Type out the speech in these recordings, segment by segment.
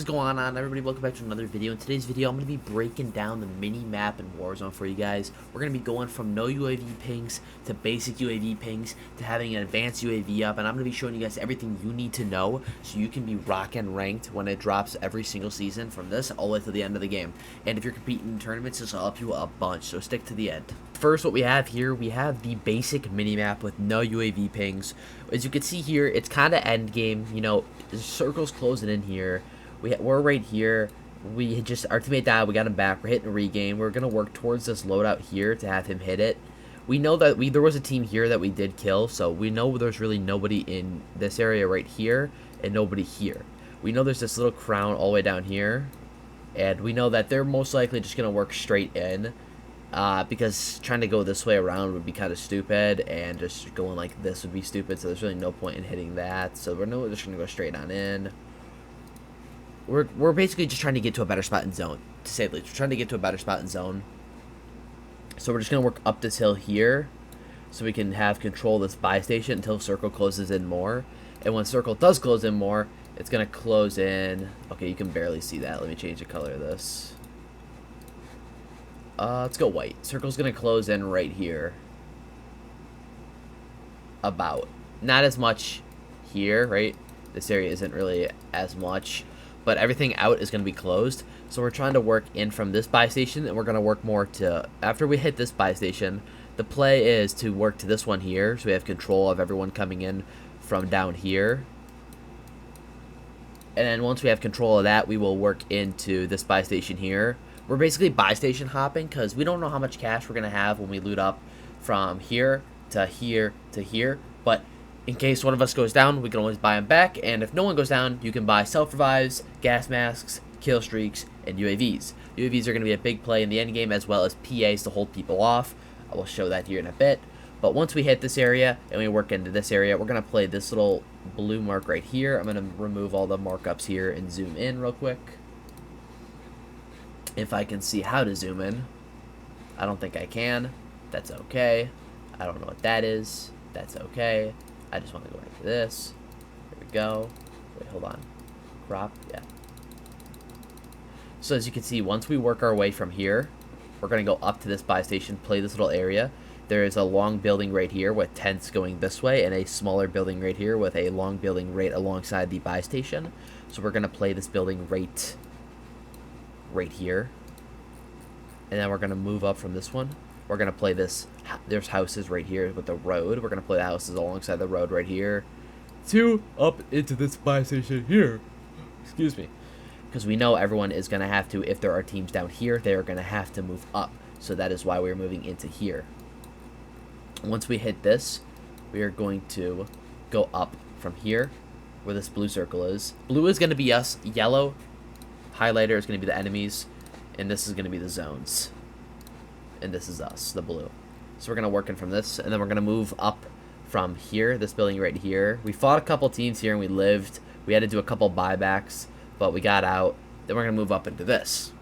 going on, everybody? Welcome back to another video. In today's video, I'm going to be breaking down the mini-map in Warzone for you guys. We're going to be going from no UAV pings to basic UAV pings to having an advanced UAV up, and I'm going to be showing you guys everything you need to know so you can be rockin' ranked when it drops every single season from this all the way to the end of the game. And if you're competing in tournaments, this will help you a bunch, so stick to the end. First, what we have here, we have the basic mini-map with no UAV pings. As you can see here, it's kind of end game, you know, the circle's closing in here. We're right here. We just, our teammate died, we got him back, we're hitting a regain. We're going to work towards this loadout here to have him hit it. We know that there was a team here that we did kill, so we know there's really nobody in this area right here and nobody here. We know there's this little crown all the way down here, and we know that they're most likely just going to work straight in. Because trying to go this way around would be kind of stupid, and just going like this would be stupid, so there's really no point in hitting that. So we're just going to go straight on in. We're basically just trying to get to a better spot in zone, to say the least. We're trying to get to a better spot in zone. So we're just going to work up this hill here, so we can have control of this buy station until circle closes in more. And when circle does close in more, it's going to close in. Okay, you can barely see that. Let me change the color of this. Let's go white. Circle's gonna close in right here. About. Not as much here, right? This area isn't really as much. But everything out is gonna be closed. So we're trying to work in from this buy station, and we're gonna work more to, after we hit this buy station, the play is to work to this one here, so we have control of everyone coming in from down here. And then once we have control of that, we will work into this buy station here. We're basically buy station hopping because we don't know how much cash we're going to have when we loot up from here to here to here. But in case one of us goes down, we can always buy them back. And if no one goes down, you can buy self-revives, gas masks, kill streaks, and UAVs. UAVs are going to be a big play in the end game, as well as PAs to hold people off. I will show that here in a bit. But once we hit this area and we work into this area, we're going to play this little blue mark right here. I'm going to remove all the markups here and zoom in real quick. If I can see how to zoom in. I don't think I can. That's okay. I don't know what that is. That's okay. I just want to go back to this. There we go. Wait, hold on. Crop? Yeah. So as you can see, once we work our way from here, we're going to go up to this buy station, play this little area. There is a long building right here with tents going this way, and a smaller building right here with a long building right alongside the buy station. So we're going to play this building right here, and then we're going to move up from this one. We're going to play this, there's houses right here with the road. We're going to play the houses alongside the road right here to up into this buy station here. Excuse me. Because we know everyone is going to have to, if there are teams down here, they are going to have to move up. So that is why we're moving into here. Once we hit this, we are going to go up from here where this blue circle is. Blue is going to be us, yellow highlighter is going to be the enemies, and this is going to be the zones, and this is us, the blue. So we're going to work in from this, and then we're going to move up from here, this building right here. We fought a couple teams here and we lived. We had to do a couple buybacks, but we got out. Then we're going to move up into this.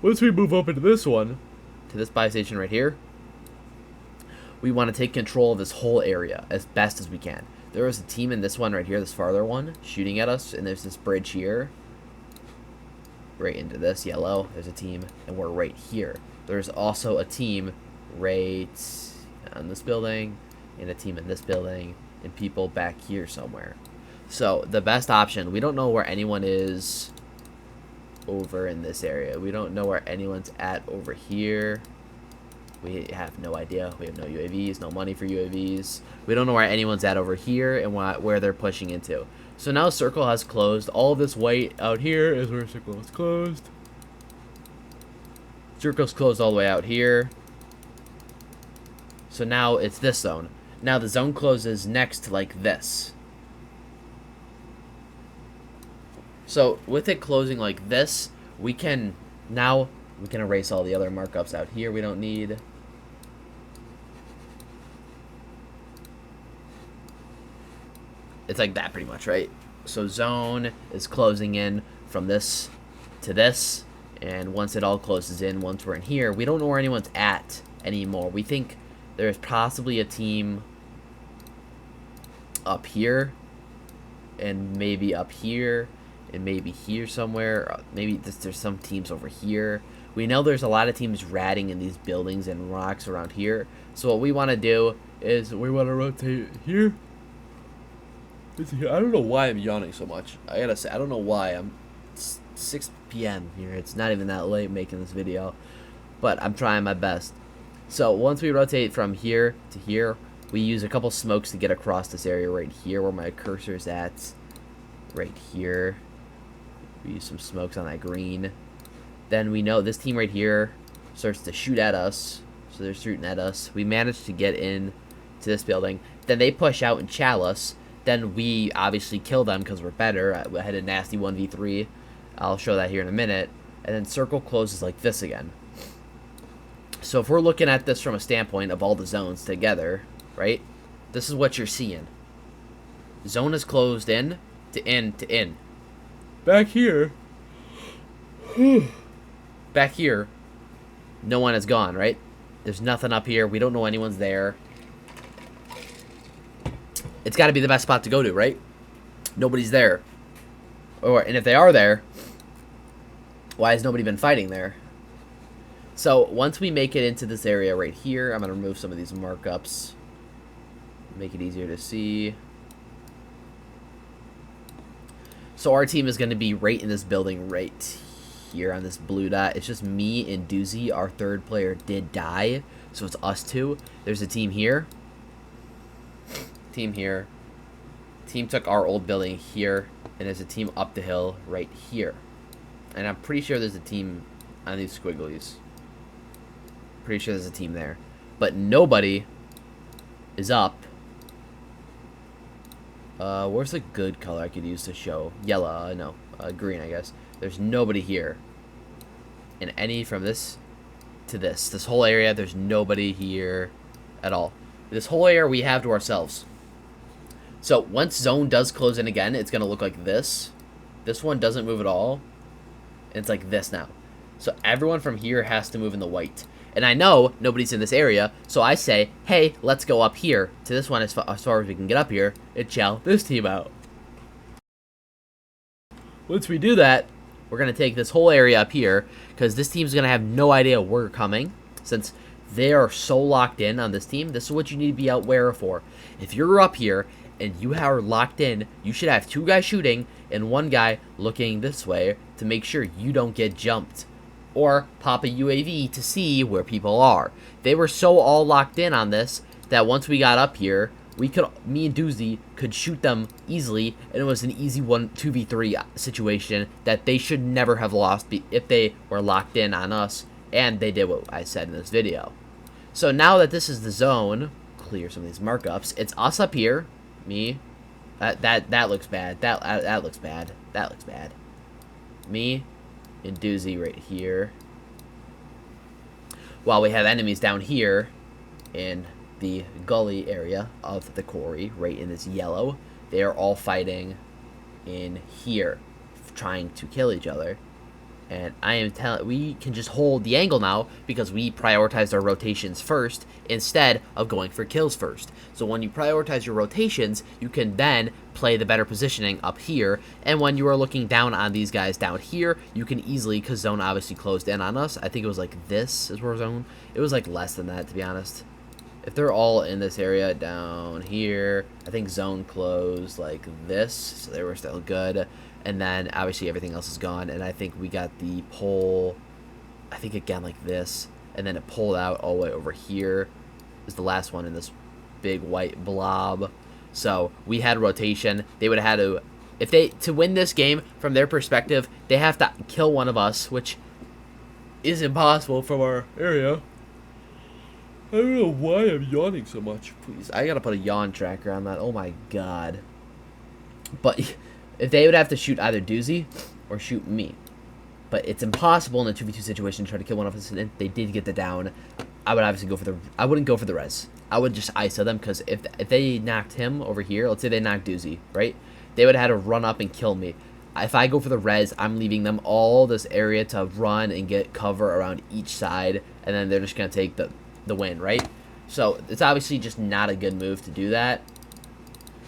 Once we move up into this one, to this buy station right here, we want to take control of this whole area as best as we can. There was a team in this one right here, this farther one, shooting at us, and there's this bridge here. Right into this yellow, there's a team, and we're right here. There's also a team right on this building, and a team in this building, and people back here somewhere. So the best option, we don't know where anyone is over in this area. We don't know where anyone's at over here. We have no idea. We have no UAVs, no money for UAVs. We don't know where anyone's at over here and where they're pushing into. So now circle has closed. All of this white out here is where circle is closed. Circle's closed all the way out here. So now it's this zone. Now the zone closes next like this. So with it closing like this, we can erase all the other markups out here we don't need. It's like that pretty much, right? So zone is closing in from this to this, and once it all closes in, once we're in here, we don't know where anyone's at anymore. We think there's possibly a team up here, and maybe up here, and maybe here somewhere. Maybe there's some teams over here. We know there's a lot of teams ratting in these buildings and rocks around here. So what we want to do is we want to rotate here. I don't know why I'm yawning so much. I gotta say, I don't know why. It's 6 p.m. here. It's not even that late making this video, but I'm trying my best. So once we rotate from here to here, we use a couple smokes to get across this area right here where my cursor is at. Right here. We use some smokes on that green. Then we know this team right here starts to shoot at us. So they're shooting at us. We manage to get in to this building. Then they push out and chow us. Then we obviously kill them because we're better. I had a nasty 1v3. I'll show that here in a minute. And then circle closes like this again. So if we're looking at this from a standpoint of all the zones together, right? This is what you're seeing. Zone is closed in to in to in. Back here. Back here. No one is gone, right? There's nothing up here. We don't know anyone's there. It's got to be the best spot to go to, right? Nobody's there. And if they are there, why has nobody been fighting there? So once we make it into this area right here, I'm going to remove some of these markups. Make it easier to see. So our team is going to be right in this building right here on this blue dot. It's just me and Doozy. Our third player did die, so it's us two. There's a team here. Team here. Team took our old building here, and there's a team up the hill right here. And I'm pretty sure there's a team on these squigglies. Pretty sure there's a team there. But nobody is up. Where's a good color I could use to show? Yellow, no, green, I guess. There's nobody here. And any from this to this whole area, there's nobody here at all. This whole area we have to ourselves. So once zone does close in again, it's going to look like this. This one doesn't move at all. And it's like this now. So everyone from here has to move in the white. And I know nobody's in this area, so I say, hey, let's go up here to this one as far as we can get up here and chow this team out. Once we do that, we're going to take this whole area up here because this team's going to have no idea we're coming since they are so locked in on this team. This is what you need to be aware for. If you're up here and you are locked in, you should have 2 guys shooting and 1 guy looking this way to make sure you don't get jumped. Or pop a UAV to see where people are. They were so all locked in on this that once we got up here, me and Doozy could shoot them easily, and it was an easy 2v3 situation that they should never have lost if they were locked in on us, and they did what I said in this video. So now that this is the zone, clear some of these markups. It's us up here, me. That looks bad. That looks bad. That looks bad. Me. And Doozy right here. While we have enemies down here in the gully area of the quarry, right in this yellow. They are all fighting in here, trying to kill each other. And I am telling, we can just hold the angle now because we prioritized our rotations first instead of going for kills first. So when you prioritize your rotations, you can then play the better positioning up here. And when you are looking down on these guys down here, you can easily, because zone obviously closed in on us. I think it was like this is where zone, it was like less than that, to be honest. If they're all in this area down here, I think zone closed like this, so they were still good. And then obviously everything else is gone, and I think we got the pole, I think again like this, and then it pulled out all the way over here is the last one in this big white blob. So we had rotation. They would have had to, if they, to win this game from their perspective, they have to kill one of us, which is impossible from our area. I don't know why I'm yawning so much. Please, I gotta put a yawn tracker on that. Oh my god. But if they would have to shoot either Doozy or shoot me. But it's impossible in a 2v2 situation to try to kill one of us, and if they did get the down, I would obviously go for the, I wouldn't go for the res. I would just ISO them, because if they knocked him over here, let's say they knocked Doozy, right? They would have had to run up and kill me. If I go for the res, I'm leaving them all this area to run and get cover around each side, and then they're just going to take the win, right? So it's obviously just not a good move to do that.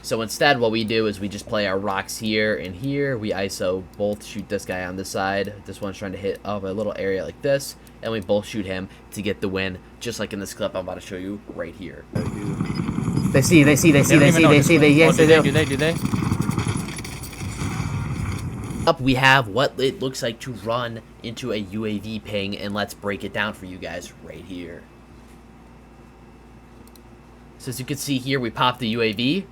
So instead, what we do is we just play our rocks here and here. We ISO both shoot this guy on this side. This one's trying to hit up a little area like this, and we both shoot him to get the win, just like in this clip I'm about to show you right here. They see. Yes, they do. Up, we have what it looks like to run into a UAV ping, and let's break it down for you guys right here. So as you can see here, we pop the UAV.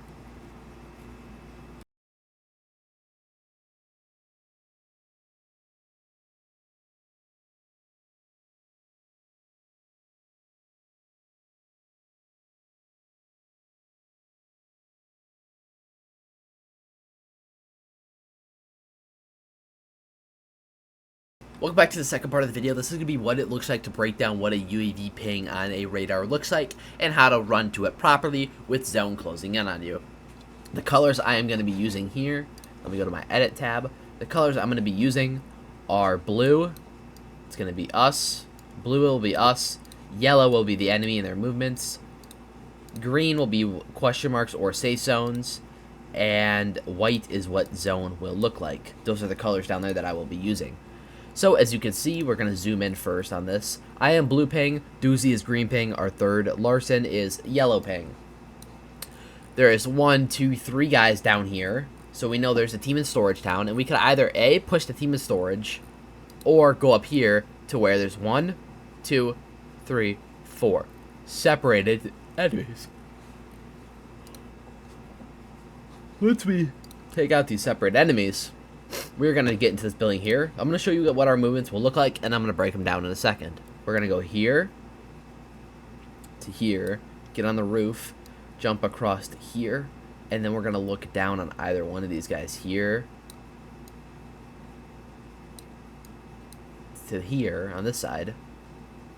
Welcome back to the second part of the video. This is going to be what it looks like to break down what a UAV ping on a radar looks like and how to run to it properly with zone closing in on you. The colors I am going to be using here, let me go to my edit tab. The colors I'm going to be using are blue, it's going to be us, blue will be us, yellow will be the enemy and their movements, green will be question marks or safe zones, and white is what zone will look like. Those are the colors down there that I will be using. So as you can see, we're going to zoom in first on this. I am blue ping, Doozy is green ping, our third Larson is yellow ping. There is 1, 2, 3 guys down here, so we know there's a team in storage town, and we could either A, push the team in storage, or go up here to where there's 1, 2, 3, 4 separated enemies. Once we take out these separate enemies, we're going to get into this building here. I'm going to show you what our movements will look like, and I'm going to break them down in a second. We're going to go here to here, get on the roof, jump across to here, and then we're going to look down on either one of these guys here to here on this side.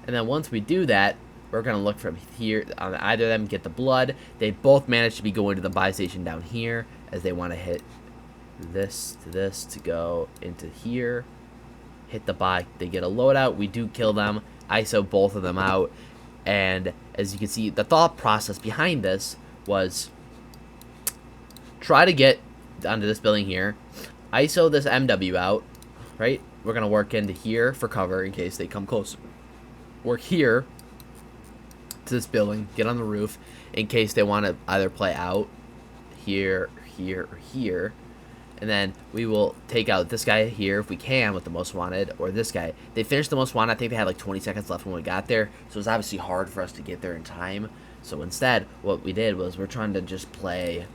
And then once we do that, we're going to look from here on either of them, get the blood. They both managed to be going to the buy station down here as they want to hit this to go into here, hit the buy, they get a loadout, we do kill them, ISO both of them out, and as you can see, the thought process behind this was try to get onto this building here, ISO this MW out, right, we're going to work into here for cover in case they come closer, work here to this building, get on the roof in case they want to either play out here, here, or here. And then we will take out this guy here if we can with the most wanted, or this guy. They finished the most wanted. I think they had like 20 seconds left when we got there, so it was obviously hard for us to get there in time. So instead, what we did was we're trying to just play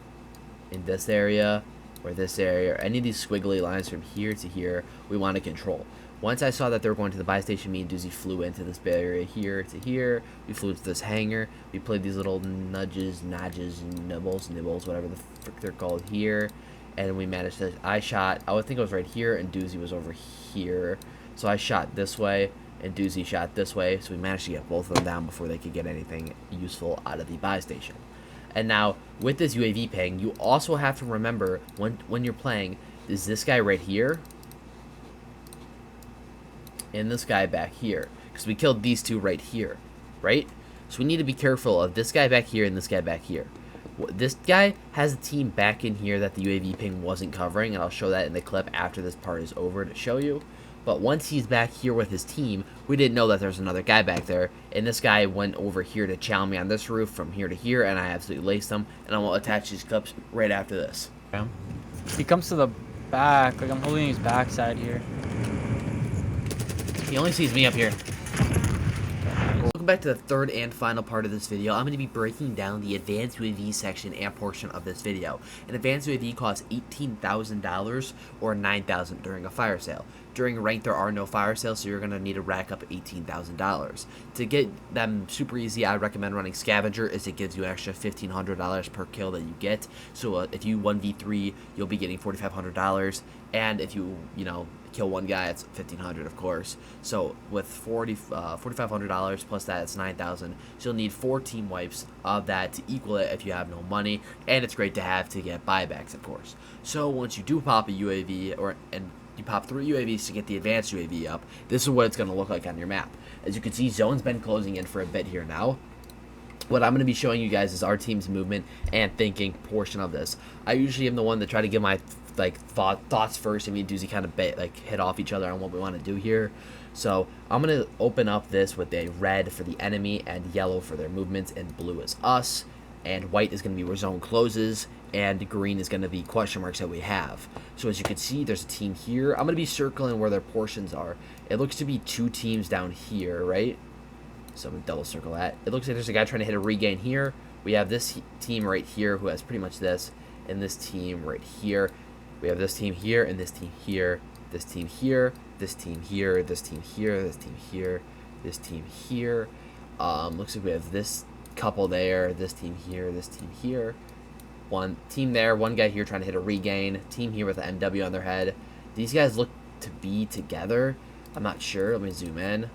in this area or this area, or any of these squiggly lines from here to here we want to control. Once I saw that they were going to the buy station, me and Doozy flew into this area here to here. We flew to this hangar. We played these little nudges, nibbles, whatever the frick they're called here. And we managed to, I would think it was right here, and Doozy was over here. So I shot this way, and Doozy shot this way. So we managed to get both of them down before they could get anything useful out of the buy station. And now, with this UAV ping, you also have to remember, when you're playing, is this guy right here, and this guy back here. Because we killed these two right here, right? So we need to be careful of this guy back here and this guy back here. This guy has a team back in here that the UAV ping wasn't covering, and I'll show that in the clip after this part is over to show you. But once he's back here with his team, we didn't know that there's another guy back there, and this guy went over here to challenge me on this roof from here to here, and I absolutely laced him, and I will attach these clips right after this. He comes to the back, like I'm holding his backside here. He only sees me up here. Welcome back to the third and final part of this video. I'm going to be breaking down the advanced UAV section and portion of this video. An advanced UAV costs $18,000 or $9,000 during a fire sale. During rank, there are no fire sales, so you're going to need to rack up $18,000. To get them super easy, I recommend running Scavenger, as it gives you an extra $1,500 per kill that you get. So if you 1v3, you'll be getting $4,500, and if you kill one guy, it's $1,500, of course. So with $4,500 plus that, it's $9,000. So you'll need 4 team wipes of that to equal it if you have no money, and it's great to have to get buybacks, of course. So once you do pop a UAV, and you pop 3 UAVs to get the advanced UAV up, this is what it's going to look like on your map. As you can see, zone's been closing in for a bit here now. What I'm going to be showing you guys is our team's movement and thinking portion of this. I usually am the one that try to give my thoughts first, and me and Doozy kind of hit off each other on what we want to do here. So I'm going to open up this with a red for the enemy and yellow for their movements, and blue is us, and white is going to be where zone closes, and green is going to be question marks that we have. So as you can see, there's a team here. I'm going to be circling where their portions are. It looks to be 2 teams down here, right? So I'm going to double circle that. It looks like there's a guy trying to hit a regain here. We have this team right here who has pretty much this, and this team right here. We have this team here, and this team here, this team here, this team here, this team here, this team here, this team here. Looks like we have this couple there, this team here, this team here. One team there, one guy here trying to hit a regain. Team here with an MW on their head. These guys look to be together. I'm not sure. Let me zoom in.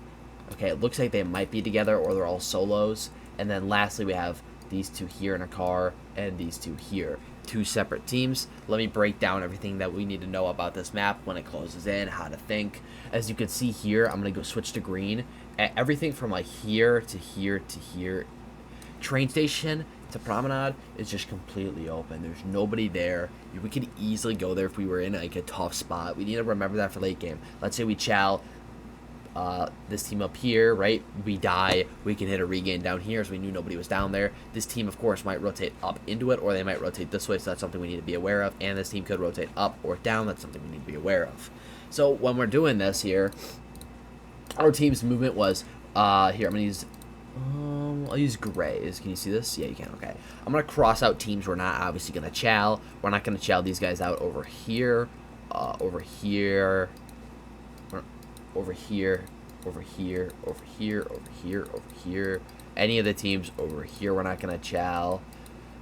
Okay, it looks like they might be together, or they're all solos. And then lastly, we have these 2 here in a car, and these 2 here. 2 separate teams. Let me break down everything that we need to know about this map when it closes in, how to think. As you can see here, I'm going to go switch to green. Everything from like here to here to here. Train station to promenade is just completely open. There's nobody there. We could easily go there if we were in like a tough spot. We need to remember that for late game. Let's say we chow this team up here, right? We die, we can hit a regain down here, as we knew nobody was down there. This team, of course, might rotate up into it, or they might rotate this way, so that's something we need to be aware of. And this team could rotate up or down. That's something we need to be aware of. So when we're doing this here, our team's movement was here. I'm gonna use I'll use gray. Can you see this? Yeah, you can. Okay, I'm gonna cross out teams we're not obviously gonna chow. We're not gonna chow these guys out over here, over here, over here, over here, over here, over here, over here. Any of the teams over here we're not going to chow,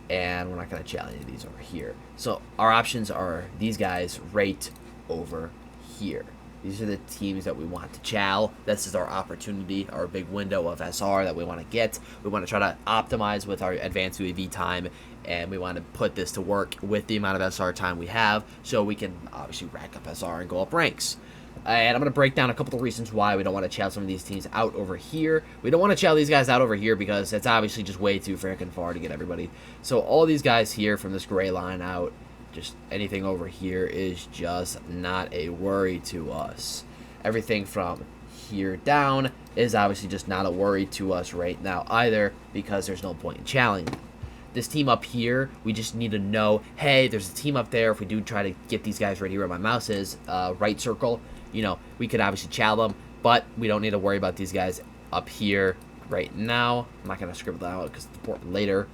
and we're not going to chow any of these over here. So our options are these guys right over here. These are the teams that we want to chow. This is our opportunity, our big window of SR that we want to get. We want to try to optimize with our advanced UAV time, and we want to put this to work with the amount of SR time we have, so we can obviously rack up SR and go up ranks. And I'm going to break down a couple of reasons why we don't want to chow some of these teams out over here. We don't want to chow these guys out over here because it's obviously just way too freaking far to get everybody. So all these guys here from this gray line out, just anything over here is just not a worry to us. Everything from here down is obviously just not a worry to us right now either, because there's no point in chowing them. This team up here, we just need to know, hey, there's a team up there. If we do try to get these guys right here where my mouse is, right circle, you know, we could obviously chow them, but we don't need to worry about these guys up here right now. I'm not going to scribble that out because it's important later.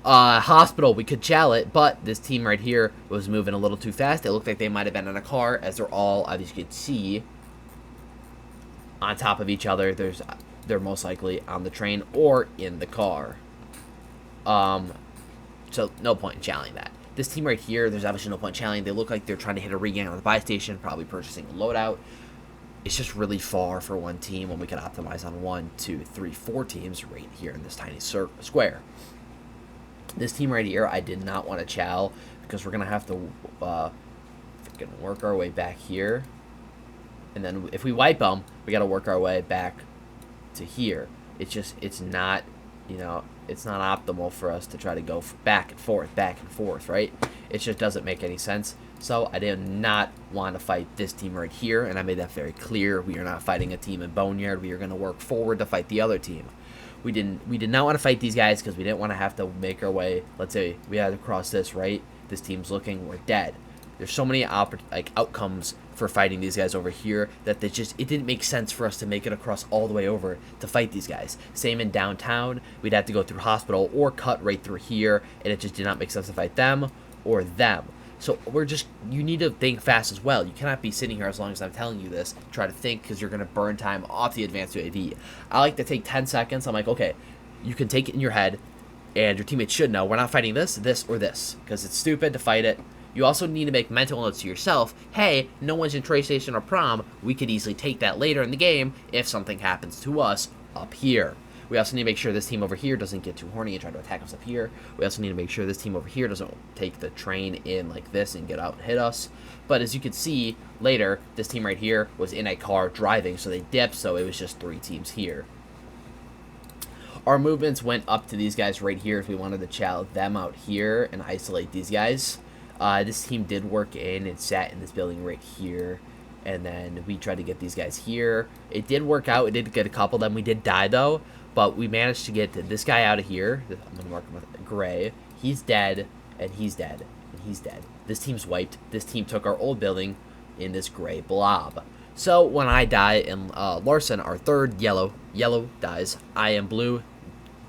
Hospital, we could chow it, but this team right here was moving a little too fast. It looked like they might have been in a car, as they're all, as you can see, on top of each other. They're most likely on the train or in the car. So no point in challenging that. This team right here, there's obviously no point in challenging. They look like they're trying to hit a regain on the buy station, probably purchasing a loadout. It's just really far for one team when we can optimize on 1, 2, 3, 4 teams right here in this tiny square. This team right here, I did not want to chow because we're going to have to work our way back here. And then if we wipe them, we got to work our way back to here. It's not, you know, it's not optimal for us to try to go back and forth, right? It just doesn't make any sense. So I did not want to fight this team right here, and I made that very clear. We are not fighting a team in Boneyard. We are going to work forward to fight the other team. We did not want to fight these guys because we didn't want to have to make our way. Let's say we had to cross this, right? This team's looking, we're dead. There's so many outcomes for fighting these guys over here that it didn't make sense for us to make it across all the way over to fight these guys. Same in downtown, we'd have to go through hospital or cut right through here, and it just did not make sense to fight them or them. So you need to think fast as well. You cannot be sitting here as long as I'm telling you this. Try to think, because you're going to burn time off the advanced UAV. I like to take 10 seconds. I'm like, okay, you can take it in your head, and your teammates should know we're not fighting this, or this, because it's stupid to fight it. You also need to make mental notes to yourself. Hey, no one's in train station or prom. We could easily take that later in the game if something happens to us up here. We also need to make sure this team over here doesn't get too horny and try to attack us up here. We also need to make sure this team over here doesn't take the train in like this and get out and hit us. But as you can see later, this team right here was in a car driving, so they dipped, so it was just 3 teams here. our movements went up to these guys right here if we wanted to chow them out here and isolate these guys. This team did work in and sat in this building right here. And then we tried to get these guys here. It did work out. We did get a couple of them. We did die, though. But we managed to get this guy out of here. I'm going to mark him with gray. He's dead, and he's dead, and he's dead. This team's wiped. This team took our old building in this gray blob. So when I die and Larson, our third yellow dies. I am blue.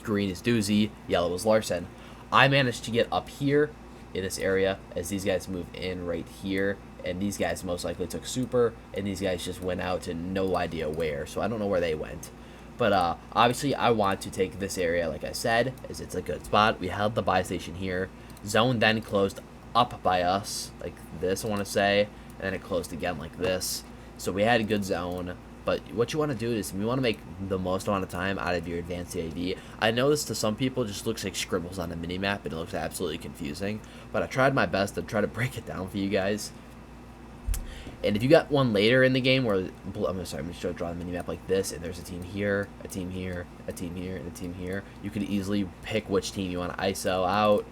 Green is Doozy. Yellow is Larson. I managed to get up here in this area as these guys move in right here. And these guys most likely took super, and these guys just went out to no idea where, so I don't know where they went. But obviously I want to take this area, like I said, as it's a good spot. We held the buy station here. Zone then closed up by us, like this I want to say, and then it closed again like this. So we had a good zone, but what you want to do is you want to make the most amount of time out of your advanced AD. I know this to some people just looks like scribbles on a minimap, and it looks absolutely confusing, but I tried my best to try to break it down for you guys. And if you got one later in the game where, I'm just going to draw the mini map like this, and there's a team here, a team here, a team here, and a team here, you could easily pick which team you want to ISO out.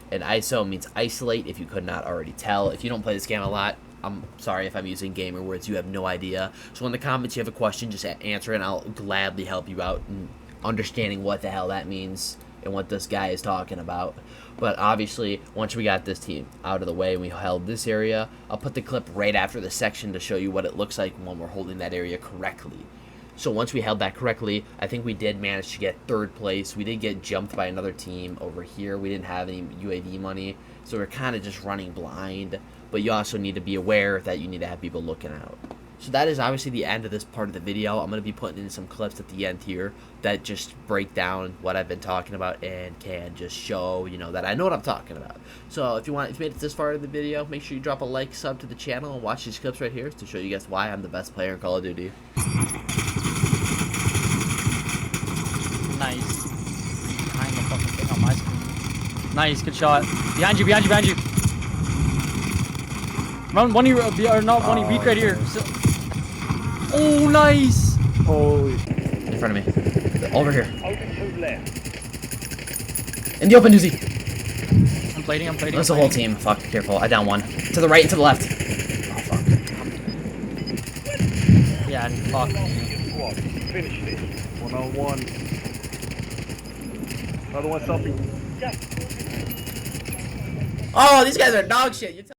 And ISO means isolate, if you could not already tell. If you don't play this game a lot, I'm sorry if I'm using gamer words, you have no idea. So in the comments you have a question, just answer it, and I'll gladly help you out in understanding what the hell that means and what this guy is talking about. But obviously, once we got this team out of the way and we held this area, I'll put the clip right after the section to show you what it looks like when we're holding that area correctly. So once we held that correctly, I think we did manage to get third place. We did get jumped by another team over here. We didn't have any UAV money, so we're kind of just running blind. But you also need to be aware that you need to have people looking out. So that is obviously the end of this part of the video. I'm going to be putting in some clips at the end here that just break down what I've been talking about and can just show, you know, that I know what I'm talking about. So if you made it this far in the video, make sure you drop a like, sub to the channel, and watch these clips right here to show you guys why I'm the best player in Call of Duty. Nice. Behind the fucking thing on my screen. Nice, good shot. Behind you, behind you, behind you. Run, one or not one, beat right here. So, oh, nice. Holy. In front of me. Over here. In the open, Doozy. I'm plating. That's the whole team. Fuck, careful. I down one. To the right and to the left. Oh, fuck. Yeah, fuck. Finish this. 1-on-1. Another one, selfie. Oh, these guys are dog shit.